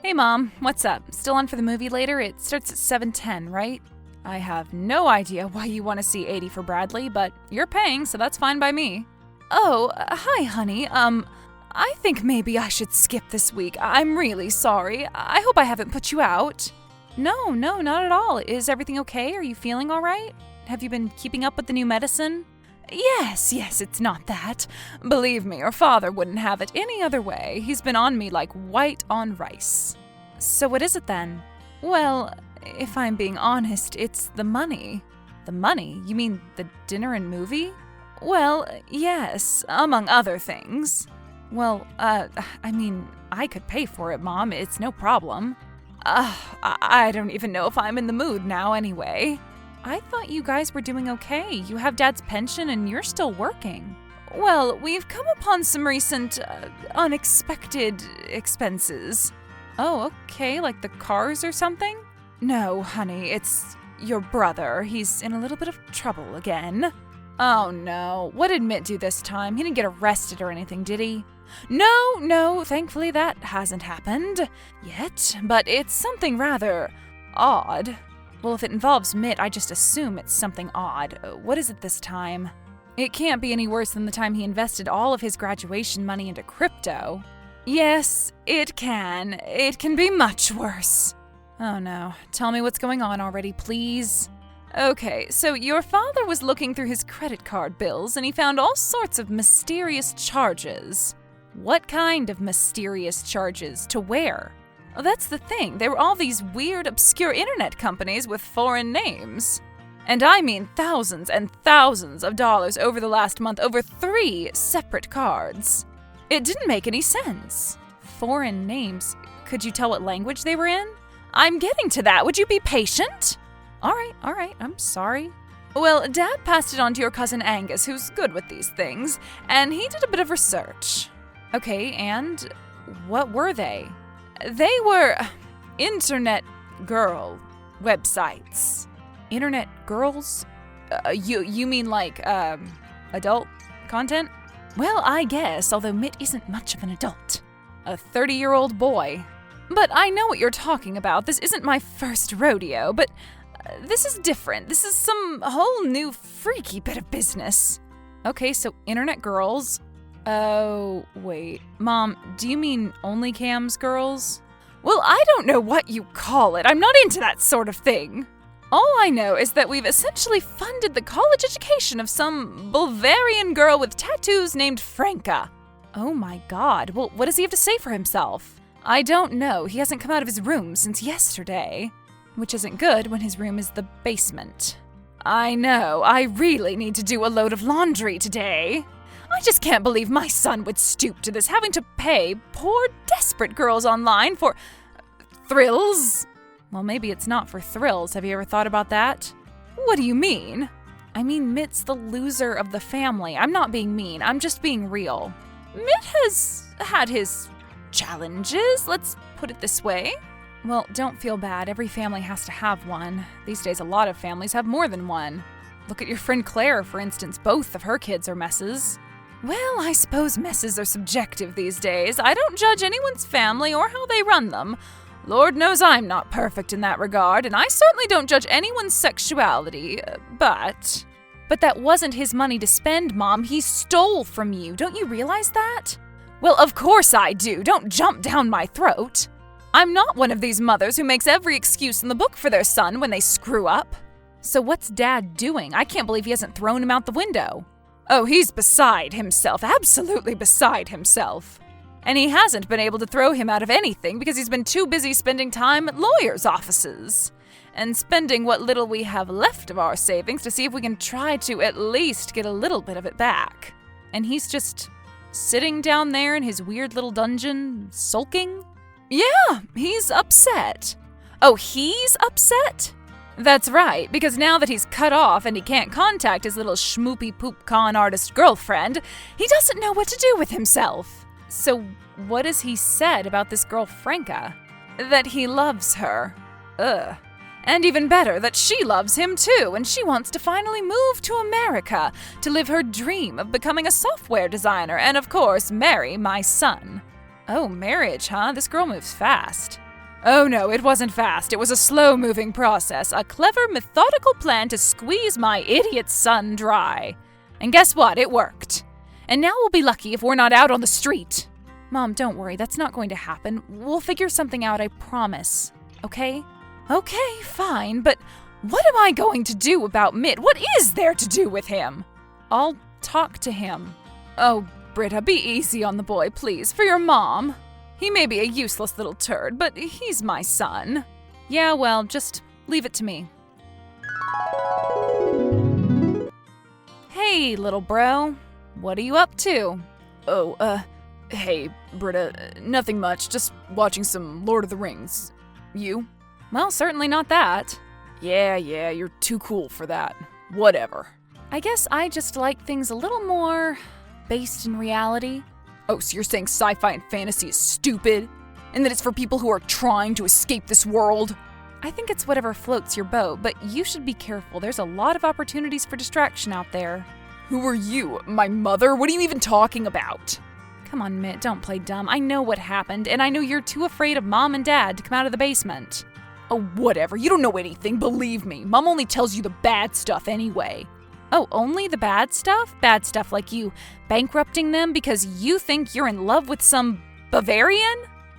Hey Mom, what's up? Still on for the movie later? It starts at 7:10, right? I have no idea why you want to see 80 for Bradley, but you're paying, so that's fine by me. Oh, hi honey, I think maybe I should skip this week. I'm really sorry. I hope I haven't put you out. No, not at all. Is everything okay? Are you feeling all right? Have you been keeping up with the new medicine? Yes, it's not that. Believe me, your father wouldn't have it any other way. He's been on me like white on rice. So what is it then? Well, if I'm being honest, it's the money. The money? You mean the dinner and movie? Well, yes, among other things. Well, I could pay for it, Mom. It's no problem. I don't even know if I'm in the mood now anyway. I thought you guys were doing okay. You have Dad's pension and you're still working. Well, we've come upon some recent, unexpected expenses. Oh, okay, like the cars or something? No, honey, it's your brother. He's in a little bit of trouble again. Oh no, what did Mitt do this time? He didn't get arrested or anything, did he? No, thankfully that hasn't happened yet, but it's something rather odd. Well, if it involves Mitt, I just assume it's something odd. What is it this time? It can't be any worse than the time he invested all of his graduation money into crypto. Yes, it can. It can be much worse. Oh no, tell me what's going on already, please. Okay, so your father was looking through his credit card bills and he found all sorts of mysterious charges. What kind of mysterious charges? To where? Oh, that's the thing. There were all these weird, obscure internet companies with foreign names. And I mean thousands and thousands of dollars over the last month over 3 separate cards. It didn't make any sense. Foreign names. Could you tell what language they were in? I'm getting to that. Would you be patient? All right. I'm sorry. Well, Dad passed it on to your cousin Angus, who's good with these things, and he did a bit of research. Okay, and what were they? They were internet girl websites. Internet girls? You mean like, adult content? Well, I guess, although Mitt isn't much of an adult. A 30-year-old boy. But I know what you're talking about. This isn't my first rodeo, but this is different. This is some whole new freaky bit of business. Okay, so internet girls. Oh, wait. Mom, do you mean OnlyCams girls? Well, I don't know what you call it. I'm not into that sort of thing. All I know is that we've essentially funded the college education of some Bulgarian girl with tattoos named Franca. Oh my god. Well, what does he have to say for himself? I don't know. He hasn't come out of his room since yesterday. Which isn't good when his room is the basement. I know. I really need to do a load of laundry today. I just can't believe my son would stoop to this, having to pay poor, desperate girls online for thrills. Well, maybe it's not for thrills. Have you ever thought about that? What do you mean? I mean, Mitt's the loser of the family. I'm not being mean. I'm just being real. Mitt has had his challenges, let's put it this way. Well, don't feel bad. Every family has to have one. These days, a lot of families have more than one. Look at your friend Claire, for instance. Both of her kids are messes. Well, I suppose messes are subjective these days. I don't judge anyone's family or how they run them. Lord knows I'm not perfect in that regard, and I certainly don't judge anyone's sexuality, but that wasn't his money to spend, Mom. He stole from you. Don't you realize that? Well, of course I do. Don't jump down my throat. I'm not one of these mothers who makes every excuse in the book for their son when they screw up. So what's Dad doing? I can't believe he hasn't thrown him out the window. Oh, he's beside himself, absolutely beside himself. And he hasn't been able to throw him out of anything because he's been too busy spending time at lawyers' offices and spending what little we have left of our savings to see if we can try to at least get a little bit of it back. And he's just sitting down there in his weird little dungeon, sulking? Yeah, he's upset. Oh, he's upset? That's right, because now that he's cut off and he can't contact his little schmoopy poop con artist girlfriend, he doesn't know what to do with himself. So what has he said about this girl Franca? That he loves her. Ugh. And even better, that she loves him too, and she wants to finally move to America to live her dream of becoming a software designer and, of course, marry my son. Oh, marriage, huh? This girl moves fast. Oh no, it wasn't fast. It was a slow-moving process, a clever, methodical plan to squeeze my idiot son dry. And guess what? It worked. And now we'll be lucky if we're not out on the street. Mom, don't worry. That's not going to happen. We'll figure something out, I promise. Okay? Okay, fine, but what am I going to do about Mitt? What is there to do with him? I'll talk to him. Oh, Britta, be easy on the boy, please, for your mom. He may be a useless little turd, but he's my son. Yeah, well, just leave it to me. Hey, little bro. What are you up to? Oh, hey, Britta, nothing much, just watching some Lord of the Rings. You? Well, certainly not that. Yeah, you're too cool for that. Whatever. I guess I just like things a little more based in reality. Oh, so you're saying sci-fi and fantasy is stupid? And that it's for people who are trying to escape this world? I think it's whatever floats your boat, but you should be careful. There's a lot of opportunities for distraction out there. Who are you? My mother? What are you even talking about? Come on, Mitt, don't play dumb. I know what happened, and I know you're too afraid of Mom and Dad to come out of the basement. Oh, whatever. You don't know anything, believe me. Mom only tells you the bad stuff anyway. Oh, only the bad stuff? Bad stuff like you bankrupting them because you think you're in love with some Bavarian?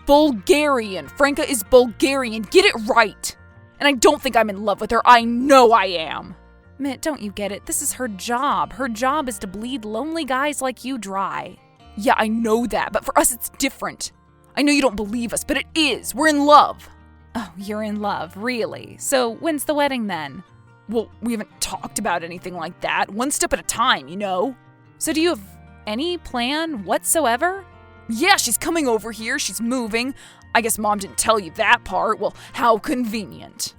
Bulgarian. Franca is Bulgarian. Get it right. And I don't think I'm in love with her. I know I am. Mitt, don't you get it? This is her job. Her job is to bleed lonely guys like you dry. Yeah, I know that, but for us it's different. I know you don't believe us, but it is. We're in love. Oh, you're in love, really? So when's the wedding then? Well, we haven't talked about anything like that. One step at a time, you know? So do you have any plan whatsoever? Yeah, she's coming over here. She's moving. I guess Mom didn't tell you that part. Well, how convenient.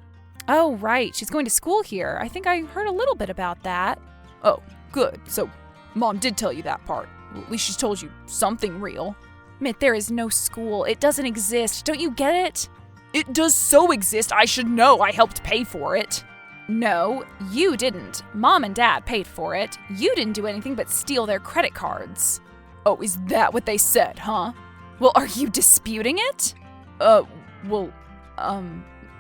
Oh, right. She's going to school here. I think I heard a little bit about that. Oh, good. So Mom did tell you that part. Well, at least she's told you something real. Mitt, there is no school. It doesn't exist. Don't you get it? It does so exist. I should know. I helped pay for it. No, you didn't. Mom and Dad paid for it. You didn't do anything but steal their credit cards. Oh, is that what they said, huh? Well, are you disputing it?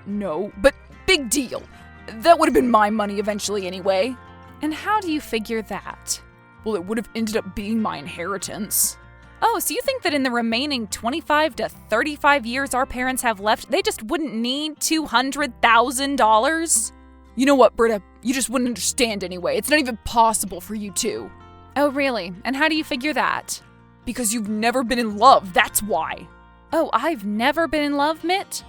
No, but big deal. That would have been my money eventually anyway. And how do you figure that? Well, it would have ended up being my inheritance. Oh, so you think that in the remaining 25 to 35 years our parents have left, they just wouldn't need $200,000? You know what, Britta? You just wouldn't understand anyway. It's not even possible for you to. Oh, really? And how do you figure that? Because you've never been in love, that's why. Oh, I've never been in love, Mitt?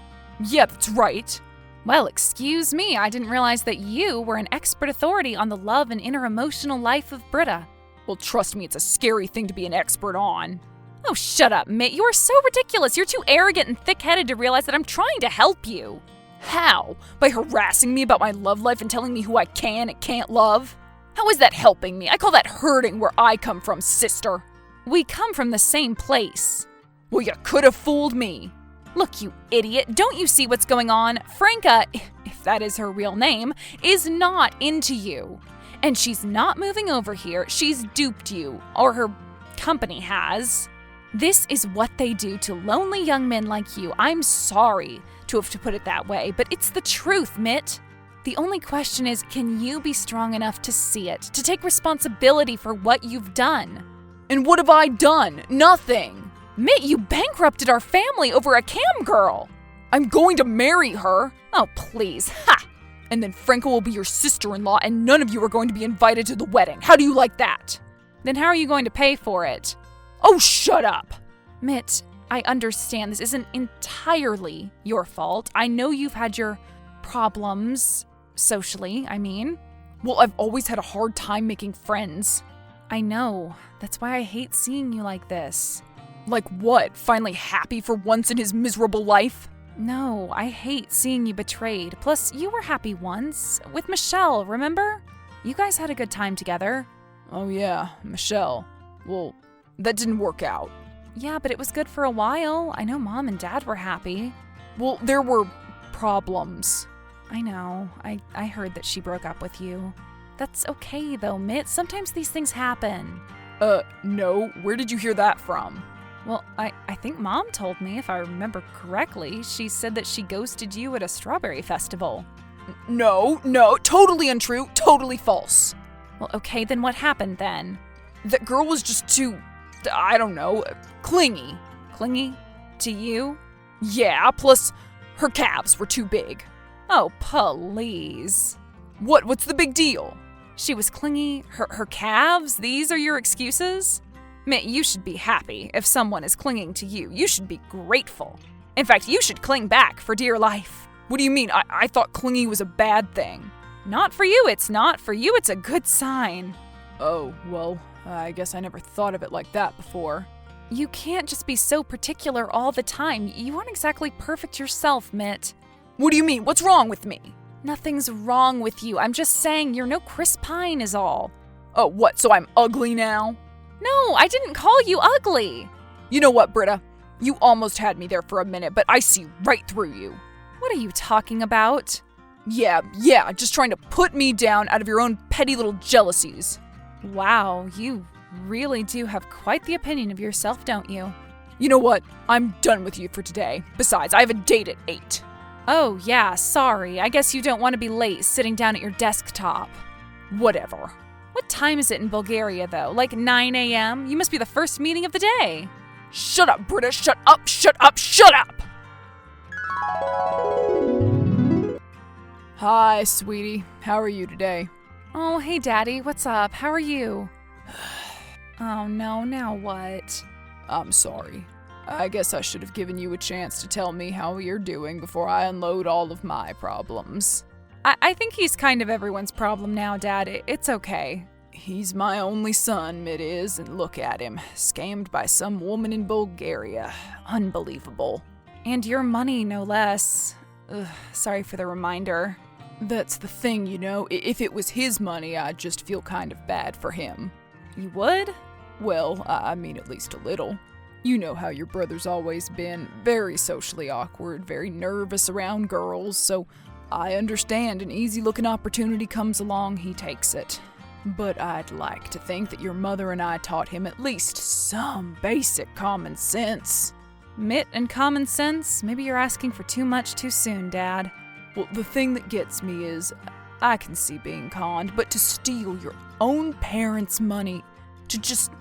Yeah, that's right. Well, excuse me, I didn't realize that you were an expert authority on the love and inner emotional life of Britta. Well, trust me, it's a scary thing to be an expert on. Oh, shut up, Mitt. You are so ridiculous. You're too arrogant and thick-headed to realize that I'm trying to help you. How? By harassing me about my love life and telling me who I can and can't love? How is that helping me? I call that hurting where I come from, sister. We come from the same place. Well, you could have fooled me. Look, you idiot, don't you see what's going on? Franca, if that is her real name, is not into you. And she's not moving over here. She's duped you, or her company has. This is what they do to lonely young men like you. I'm sorry to have to put it that way, but it's the truth, Mitt. The only question is, can you be strong enough to see it, to take responsibility for what you've done? And what have I done? Nothing. Mitt, you bankrupted our family over a cam girl. I'm going to marry her. Oh, please. Ha! And then Franca will be your sister-in-law and none of you are going to be invited to the wedding. How do you like that? Then how are you going to pay for it? Oh, shut up! Mitt, I understand this isn't entirely your fault. I know you've had your problems, socially, I mean. Well, I've always had a hard time making friends. I know. That's why I hate seeing you like this. Like what? Finally happy for once in his miserable life? No, I hate seeing you betrayed. Plus, you were happy once. With Michelle, remember? You guys had a good time together. Oh yeah, Michelle. Well, that didn't work out. Yeah, but it was good for a while. I know Mom and Dad were happy. Well, there were problems. I know. I heard that she broke up with you. That's okay though, Mitt. Sometimes these things happen. No. Where did you hear that from? Well, I think Mom told me, if I remember correctly. She said that she ghosted you at a strawberry festival. No, totally untrue, totally false. Well, okay, then what happened then? That girl was just too, I don't know, clingy. Clingy? To you? Yeah, plus her calves were too big. Oh, please. What's the big deal? She was clingy? Her calves? These are your excuses? Mitt, you should be happy if someone is clinging to you. You should be grateful. In fact, you should cling back for dear life. What do you mean? I thought clingy was a bad thing. Not for you, it's not. For you, it's a good sign. Oh, well, I guess I never thought of it like that before. You can't just be so particular all the time. You aren't exactly perfect yourself, Mitt. What do you mean? What's wrong with me? Nothing's wrong with you. I'm just saying you're no Chris Pine is all. Oh, what, so I'm ugly now? No, I didn't call you ugly. You know what, Britta? You almost had me there for a minute, but I see right through you. What are you talking about? Yeah, just trying to put me down out of your own petty little jealousies. Wow, you really do have quite the opinion of yourself, don't you? You know what? I'm done with you for today. Besides, I have a date at 8. Oh, yeah, sorry. I guess you don't want to be late sitting down at your desktop. Whatever. What time is it in Bulgaria, though? Like 9 a.m.? You must be the first meeting of the day. Shut up, Britta! Shut up! Shut up! Shut up! Hi, sweetie. How are you today? Oh, hey, Daddy. What's up? How are you? Oh, no. Now what? I'm sorry. I guess I should have given you a chance to tell me how you're doing before I unload all of my problems. I think he's kind of everyone's problem now, Dad. It's okay. He's my only son, Mitt is, and look at him. Scammed by some woman in Bulgaria. Unbelievable. And your money, no less. Ugh, sorry for the reminder. That's the thing, you know. If it was his money, I'd just feel kind of bad for him. You would? Well, I mean at least a little. You know how your brother's always been. Very socially awkward, very nervous around girls, so I understand an easy-looking opportunity comes along, he takes it. But I'd like to think that your mother and I taught him at least some basic common sense. Mitt and common sense? Maybe you're asking for too much too soon, Dad. Well, the thing that gets me is, I can see being conned, but to steal your own parents' money, to just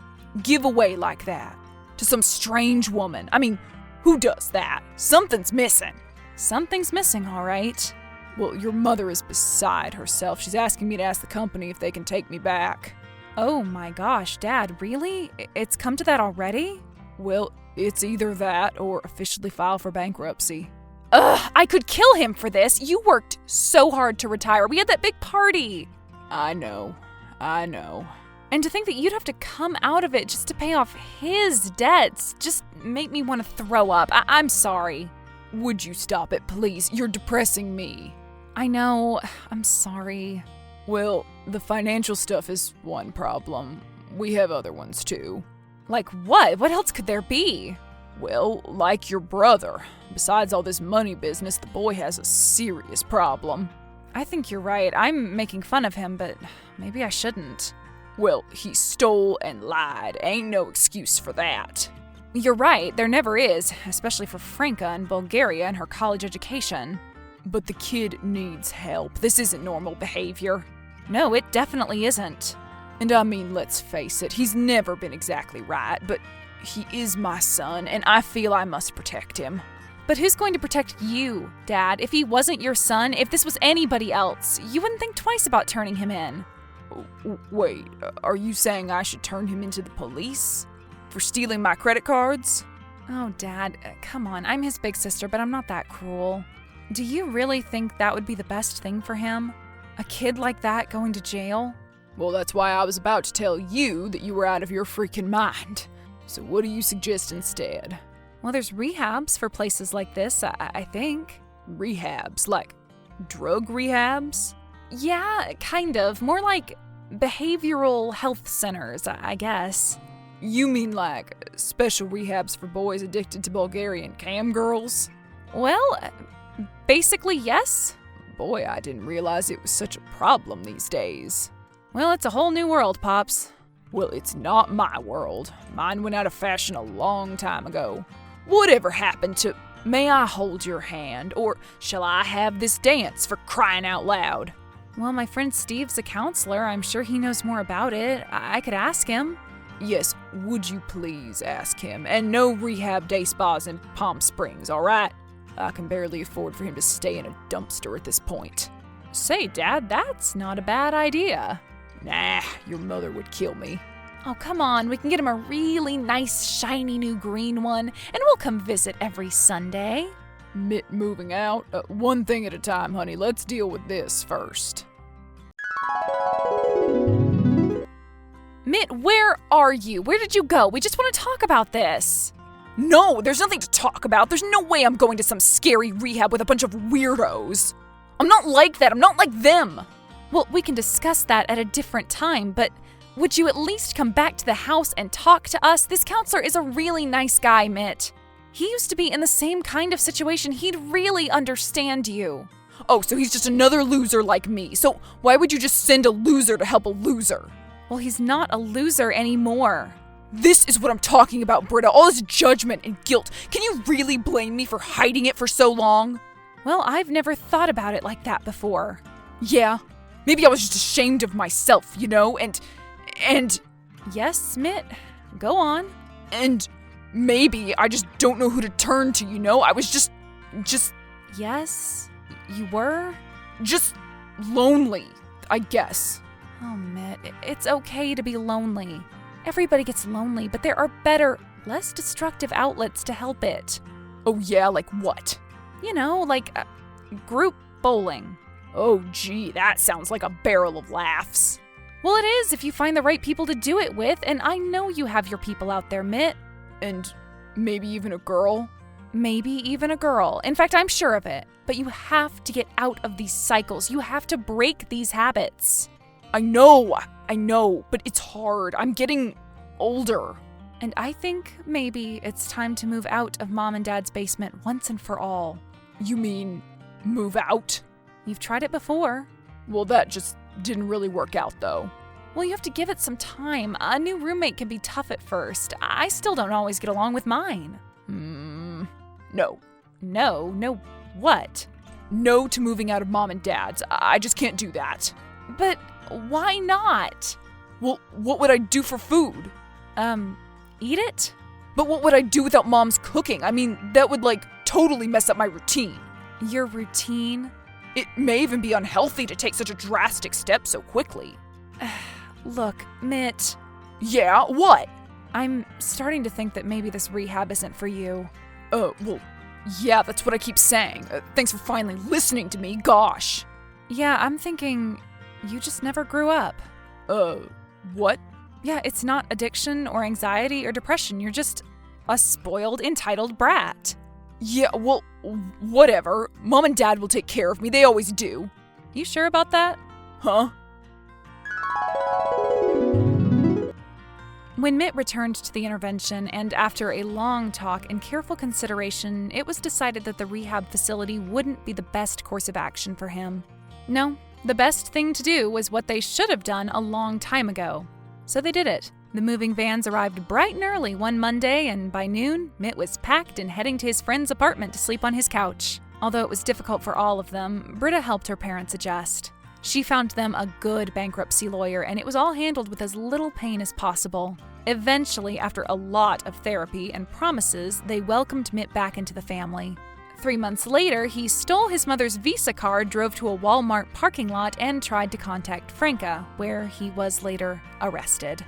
give away like that, to some strange woman. I mean, who does that? Something's missing. Something's missing, all right. Well, your mother is beside herself. She's asking me to ask the company if they can take me back. Oh my gosh, Dad, really? It's come to that already? Well, it's either that or officially file for bankruptcy. Ugh, I could kill him for this. You worked so hard to retire. We had that big party. I know. And to think that you'd have to come out of it just to pay off his debts just made me want to throw up. I'm sorry. Would you stop it, please? You're depressing me. I know. I'm sorry. Well, the financial stuff is one problem. We have other ones too. Like what? What else could there be? Well, like your brother. Besides all this money business, the boy has a serious problem. I think you're right. I'm making fun of him, but maybe I shouldn't. Well, he stole and lied. Ain't no excuse for that. You're right, there never is, especially for Franca in Bulgaria and her college education. But the kid needs help. This isn't normal behavior. No, it definitely isn't. And I mean, let's face it, he's never been exactly right, but he is my son, and I feel I must protect him. But who's going to protect you, Dad? If he wasn't your son, if this was anybody else, you wouldn't think twice about turning him in. Wait, are you saying I should turn him into the police? For stealing my credit cards? Oh, Dad, come on. I'm his big sister, but I'm not that cruel. Do you really think that would be the best thing for him? A kid like that going to jail? Well, that's why I was about to tell you that you were out of your freaking mind. So what do you suggest instead? Well, there's rehabs for places like this, I think. Rehabs? Like drug rehabs? Yeah, kind of. More like behavioral health centers, I guess. You mean like special rehabs for boys addicted to Bulgarian cam girls? Well, basically, yes. Boy, I didn't realize it was such a problem these days. Well, it's a whole new world, Pops. Well, it's not my world. Mine went out of fashion a long time ago. Whatever happened to, may I hold your hand, or shall I have this dance, for crying out loud? Well, my friend Steve's a counselor. I'm sure he knows more about it. I could ask him. Yes, would you please ask him? And no rehab day spas in Palm Springs, all right? I can barely afford for him to stay in a dumpster at this point. Say, Dad, that's not a bad idea. Nah, your mother would kill me. Oh, come on. We can get him a really nice, shiny new green one, and we'll come visit every Sunday. Mitt moving out? One thing at a time, honey. Let's deal with this first. Mitt, where are you? Where did you go? We just want to talk about this. No, there's nothing to talk about. There's no way I'm going to some scary rehab with a bunch of weirdos. I'm not like that. I'm not like them. Well, we can discuss that at a different time, but would you at least come back to the house and talk to us? This counselor is a really nice guy, Mitt. He used to be in the same kind of situation. He'd really understand you. Oh, so he's just another loser like me. So why would you just send a loser to help a loser? Well, he's not a loser anymore. This is what I'm talking about, Britta. All this judgment and guilt. Can you really blame me for hiding it for so long? Well, I've never thought about it like that before. Yeah. Maybe I was just ashamed of myself, you know? And... Yes, Mitt. Go on. And maybe I just don't know who to turn to, you know? I was just... Yes, you were? Just lonely, I guess. Oh, Mitt, it's okay to be lonely. Everybody gets lonely, but there are better, less destructive outlets to help it. Oh yeah, like what? You know, like group bowling. Oh gee, that sounds like a barrel of laughs. Well, it is if you find the right people to do it with, and I know you have your people out there, Mitt. And maybe even a girl? Maybe even a girl. In fact, I'm sure of it. But you have to get out of these cycles. You have to break these habits. I know, but it's hard. I'm getting older. And I think maybe it's time to move out of Mom and Dad's basement once and for all. You mean move out? You've tried it before. Well, that just didn't really work out, though. Well, you have to give it some time. A new roommate can be tough at first. I still don't always get along with mine. No. No, what? No to moving out of Mom and Dad's. I just can't do that. But why not? Well, what would I do for food? Eat it? But what would I do without Mom's cooking? I mean, that would, totally mess up my routine. Your routine? It may even be unhealthy to take such a drastic step so quickly. Look, Mitt. Yeah, what? I'm starting to think that maybe this rehab isn't for you. Well, yeah, that's what I keep saying. Thanks for finally listening to me, gosh. Yeah, I'm thinking you just never grew up. What? Yeah, it's not addiction or anxiety or depression. You're just a spoiled, entitled brat. Yeah, well, whatever. Mom and Dad will take care of me. They always do. You sure about that? Huh? When Mitt returned to the intervention, and after a long talk and careful consideration, it was decided that the rehab facility wouldn't be the best course of action for him. No, the best thing to do was what they should have done a long time ago. So they did it. The moving vans arrived bright and early one Monday, and by noon, Mitt was packed and heading to his friend's apartment to sleep on his couch. Although it was difficult for all of them, Britta helped her parents adjust. She found them a good bankruptcy lawyer, and it was all handled with as little pain as possible. Eventually, after a lot of therapy and promises, they welcomed Mitt back into the family. 3 months later, he stole his mother's Visa card, drove to a Walmart parking lot, and tried to contact Franca, where he was later arrested.